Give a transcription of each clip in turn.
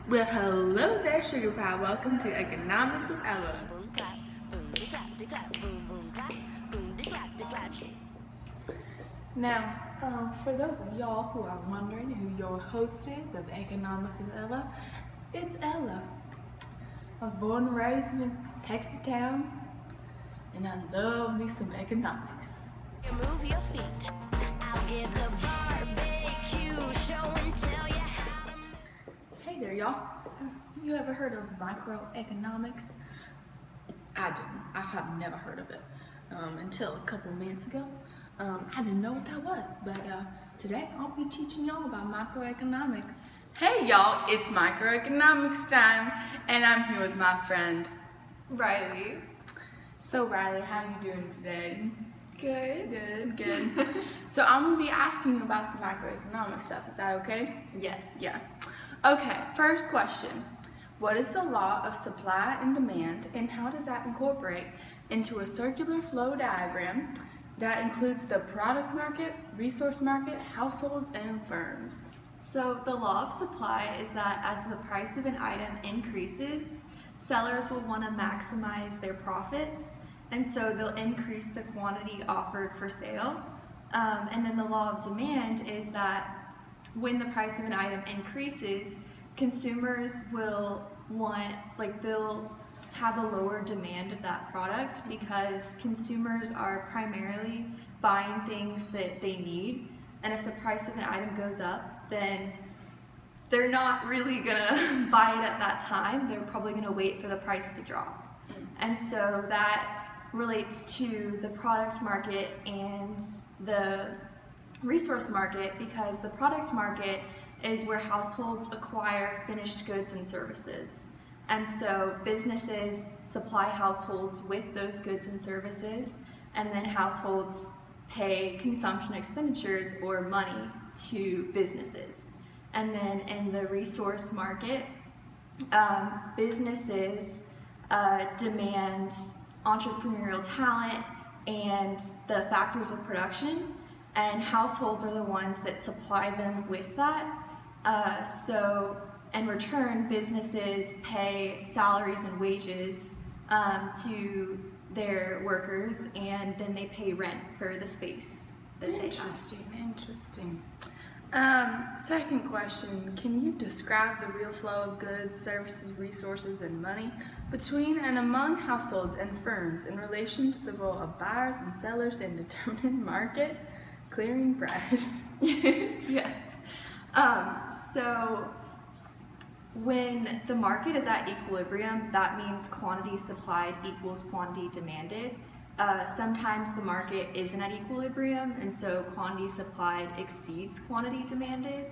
Well, hello there, Sugar Pie. Welcome to Economics with Ella. Now, for those of y'all who are wondering who your host is of Economics with Ella, it's Ella. I was born and raised in a Texas town, and I love me some economics. Move your feet. I'll give the barbecue show and tell you how to. Hey there, y'all. You ever heard of microeconomics? I didn't. I have never heard of it until a couple minutes ago. I didn't know what that was, but today I'll be teaching y'all about microeconomics. Hey y'all, it's microeconomics time, and I'm here with my friend Riley. So Riley, how are you doing today? Good. Good. So I'm gonna be asking you about some microeconomic stuff. Is that okay? Yes. Yeah. Okay, first question. What is the law of supply and demand, and how does that incorporate into a circular flow diagram that includes the product market, resource market, households, and firms? So the law of supply is that as the price of an item increases, sellers will want to maximize their profits, and so they'll increase the quantity offered for sale. And then the law of demand is that when the price of an item increases, consumers will they'll have a lower demand of that product because consumers are primarily buying things that they need. And if the price of an item goes up, then they're not really gonna buy it at that time. They're probably gonna wait for the price to drop. And so that relates to the product market and the resource market, because the product market is where households acquire finished goods and services. And so businesses supply households with those goods and services, and then households pay consumption expenditures or money to businesses. And then in the resource market, businesses demand entrepreneurial talent and the factors of production, and households are the ones that supply them with that. So in return, businesses pay salaries and wages to their workers, and then they pay rent for the space that they have. Interesting. Second question, can you describe the real flow of goods, services, resources, and money between and among households and firms in relation to the role of buyers and sellers in determining market clearing price? Yes. So when the market is at equilibrium, that means quantity supplied equals quantity demanded. Sometimes the market isn't at equilibrium, and so quantity supplied exceeds quantity demanded.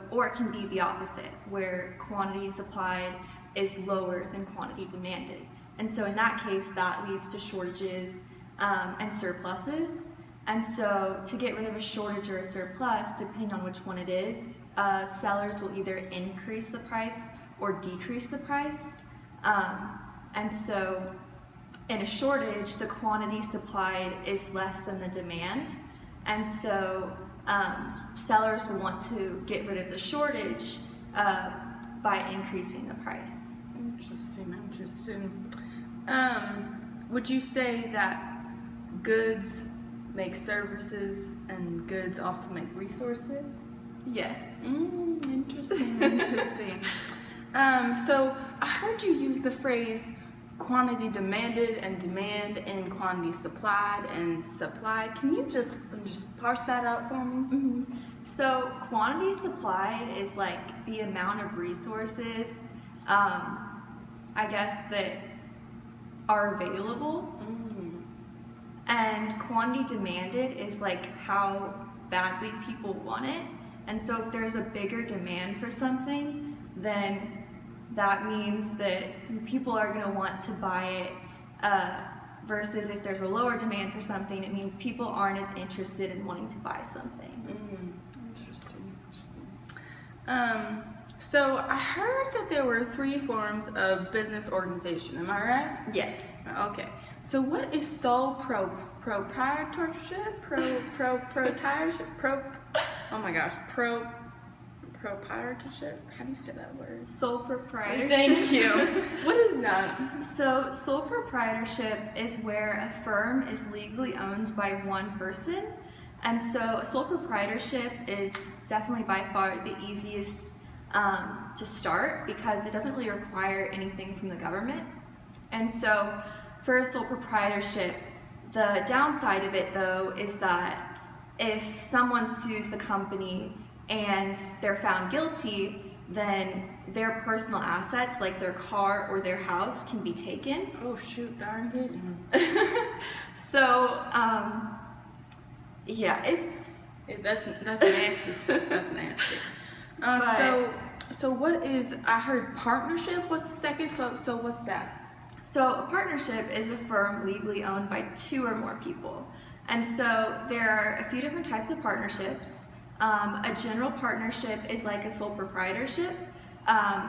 Or it can be the opposite, where quantity supplied is lower than quantity demanded. And so in that case, that leads to shortages and surpluses. And so to get rid of a shortage or a surplus, depending on which one it is, sellers will either increase the price or decrease the price. And so in a shortage, the quantity supplied is less than the demand. And so sellers will want to get rid of the shortage by increasing the price. Interesting. Would you say that goods make services and goods also make resources? Yes. Interesting. So I heard you use the phrase quantity demanded and demand and quantity supplied and supply. Can you just parse that out for me? Mm-hmm. So quantity supplied is like the amount of resources, I guess, that are available. And quantity demanded is like how badly people want it. And so if there's a bigger demand for something, then that means that people are going to want to buy it, versus if there's a lower demand for something, it means people aren't as interested in wanting to buy something. Interesting. So I heard that there were 3 forms of business organization. Am I right? Yes. Okay. So what is sole proprietorship? Proprietorship? How do you say that word? Sole proprietorship. Thank you. What is that? So, sole proprietorship is where a firm is legally owned by one person. And so, a sole proprietorship is definitely by far the easiest to start because it doesn't really require anything from the government. And so, for a sole proprietorship, the downside of it though is that if someone sues the company and they're found guilty, then their personal assets like their car or their house can be taken. Oh shoot, darn good. So yeah, That's nasty stuff. That's nasty. So what is? I heard partnership. What's the second? So what's that? So a partnership is a firm legally owned by two or more people. And so there are a few different types of partnerships. A general partnership is like a sole proprietorship,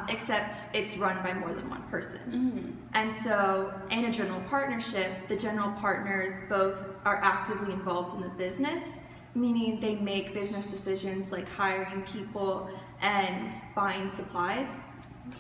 except it's run by more than one person. Mm-hmm. And so in a general partnership, the general partners both are actively involved in the business, meaning they make business decisions like hiring people and buying supplies.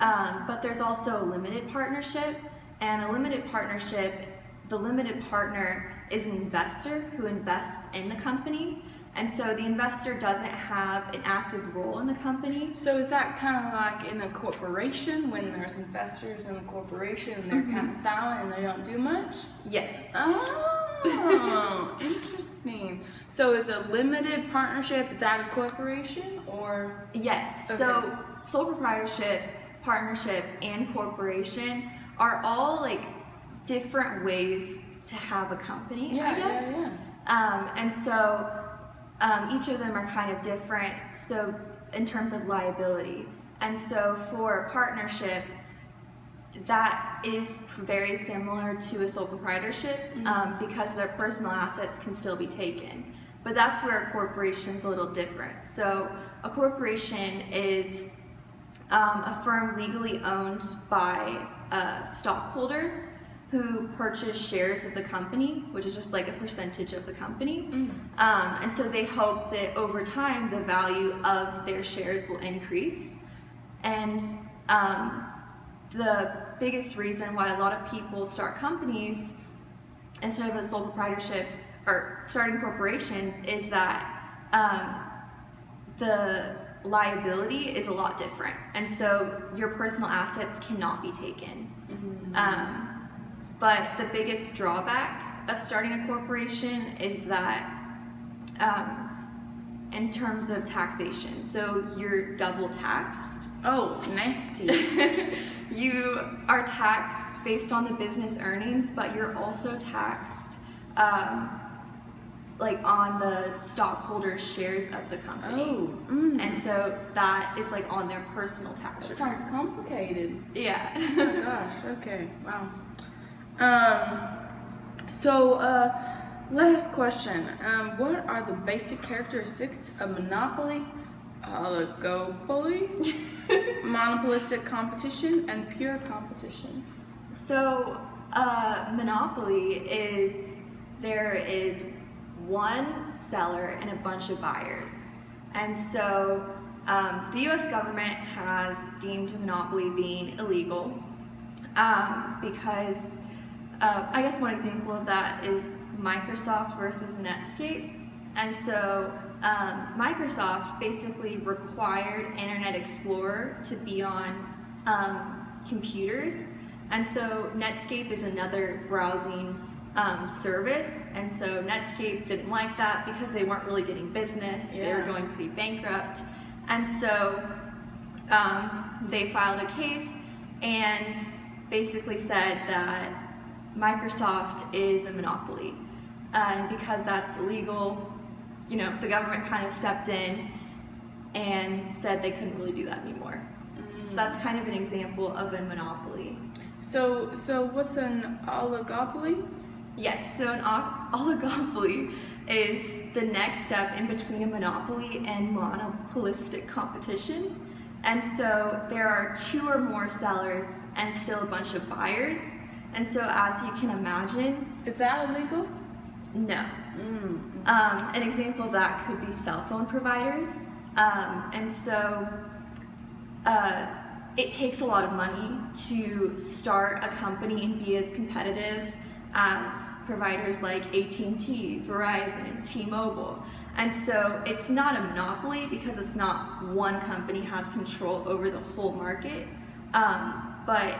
But there's also a limited partnership, and a limited partnership, the limited partner is an investor who invests in the company. And so the investor doesn't have an active role in the company. So is that kind of like in a corporation when there's investors in the corporation and they're kind of silent and they don't do much? Yes. Oh, interesting. So is a limited partnership, is that a corporation or? Yes. Okay. So sole proprietorship, partnership, and corporation are all like different ways to have a company, I guess. And so each of them are kind of different, so in terms of liability. And so for a partnership, that is very similar to a sole proprietorship because their personal assets can still be taken. But that's where a corporation's a little different. So a corporation is a firm legally owned by stockholders who purchase shares of the company, which is just like a percentage of the company. And so they hope that over time the value of their shares will increase. And the biggest reason why a lot of people start companies instead of a sole proprietorship or starting corporations is that the liability is a lot different. And so your personal assets cannot be taken. But the biggest drawback of starting a corporation is that in terms of taxation, so you're double taxed. Oh, nasty. You are taxed based on the business earnings, but you're also taxed like on the stockholders' shares of the company. Oh, And so that is like on their personal tax that return. sounds complicated. Yeah. Oh my gosh, okay, wow. Last question. What are the basic characteristics of monopoly, oligopoly, monopolistic competition, and pure competition? So, monopoly is there is one seller and a bunch of buyers. And so, the US government has deemed monopoly being illegal because I guess one example of that is Microsoft versus Netscape. And so Microsoft basically required Internet Explorer to be on computers. And so Netscape is another browsing service. And so Netscape didn't like that because they weren't really getting business. They were going pretty bankrupt. And so they filed a case and basically said that Microsoft is a monopoly. And because that's illegal, you know, the government kind of stepped in and said they couldn't really do that anymore. So that's kind of an example of a monopoly. So what's an oligopoly? Yes, so an oligopoly is the next step in between a monopoly and monopolistic competition. And so there are two or more sellers and still a bunch of buyers. And so as you can imagine... Is that illegal? No. An example of that could be cell phone providers. And so it takes a lot of money to start a company and be as competitive as providers like AT&T, Verizon, T-Mobile. And so it's not a monopoly because it's not one company has control over the whole market, but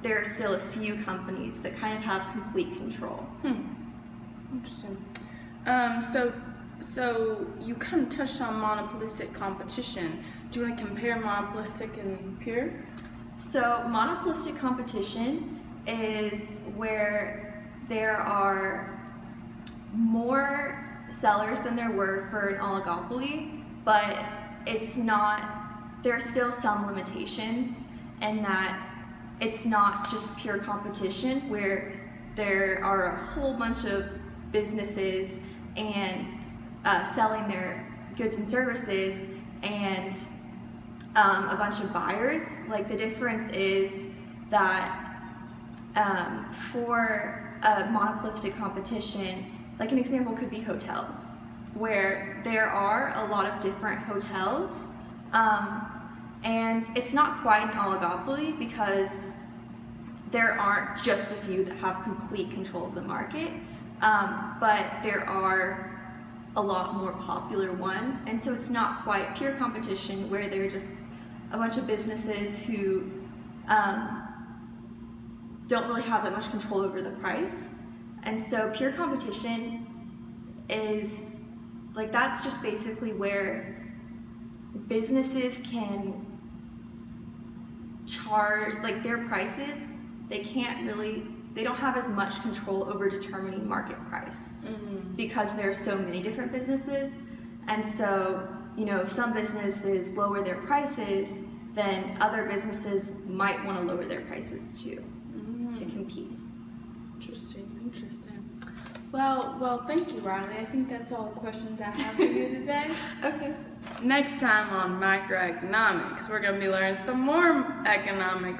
there are still a few companies that kind of have complete control. Interesting. So you kind of touched on monopolistic competition. Do you want to compare monopolistic and pure? So monopolistic competition is where there are more sellers than there were for an oligopoly, but it's not, there are still some limitations, and that it's not just pure competition where there are a whole bunch of businesses and selling their goods and services and a bunch of buyers. Like, the difference is that for a monopolistic competition, like an example could be hotels, where there are a lot of different hotels, and it's not quite an oligopoly because there aren't just a few that have complete control of the market, but there are a lot more popular ones, and so it's not quite pure competition where they're just a bunch of businesses who don't really have that much control over the price. And so pure competition is like, that's just basically where businesses can charge like their prices. They don't have as much control over determining market price because there's so many different businesses. And so, you know, if some businesses lower their prices, then other businesses might want to lower their prices too to compete. Interesting. Well, thank you, Riley. I think that's all the questions I have for you today. Okay. Next time on Microeconomics, we're going to be learning some more economics